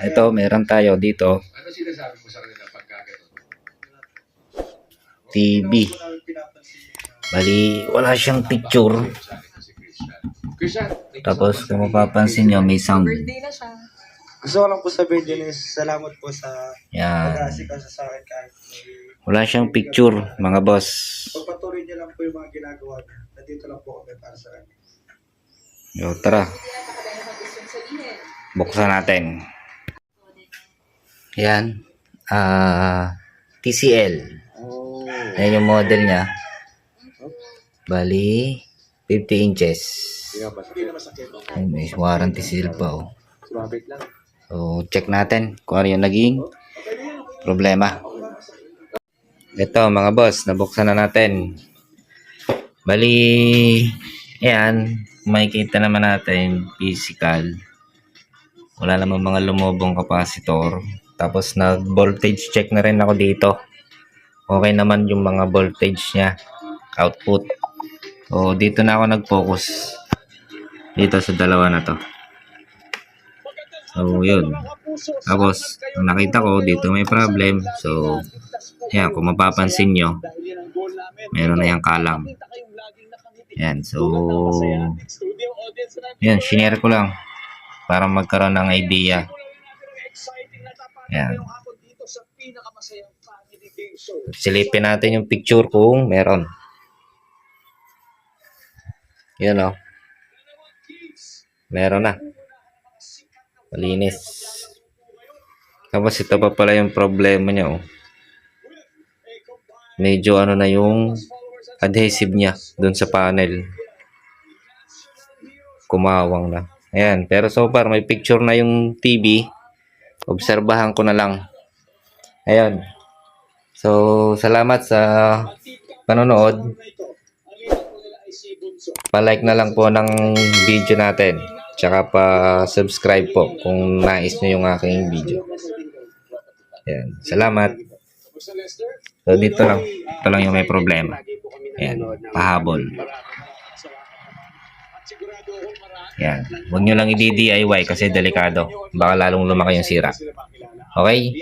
Ito, meron tayo dito. Ano sinasabi mo sa kanila pagka gano'n? TV. Bali, wala siyang picture. Tapos, kung mapapansin nyo, may sound. Birthday na siya. Gusto ko lang po sabihin din is salamat po sa Yan. pag-aasikaso sa akin kahit Wala siyang picture, mga boss. pagpatuloy niya lang po yung mga ginagawa niya. Nandito lang po kami para sa kanya. Yo, tara. Buksan natin. Yan. TCL. Ayan yung model niya. Bali, 50 inches. Ay, may warranty seal pa, oh. So, check natin kung ano yung naging problema. Ito, mga boss, nabuksan na natin. Bali, ayan, makikita naman natin, physical. Wala naman mga lumubong kapasitor. Tapos, nag-voltage check na rin ako dito. Okay naman yung mga voltage niya, output. So, dito na ako nag-focus. Dito sa dalawa na to. So, yun. Tapos, ang nakita ko, dito may problem. So, yan, kung mapapansin nyo, meron na yung kalam. Yan, so, yan, shinare ko lang para magkaroon ng idea. Yan. Silipin natin yung picture kung meron. Yan, o. Meron na. Malinis. Tapos ito pa pala yung problema niya, oh. Medyo ano na yung adhesive niya dun sa panel. Kumawang na. Ayan. Pero so far may picture na yung TV. Obserbahan ko na lang. Ayan. So, salamat sa panonood. Pa-like na lang po ng video natin. Tsaka pa-subscribe po kung nais nyo yung aking video. Ayan. Salamat. So, dito lang. Ito lang yung may problema. Ayan. Pahabol. Ayan. Huwag nyo lang i-DIY kasi delikado. Baka lalong lumaki yung sira. Okay?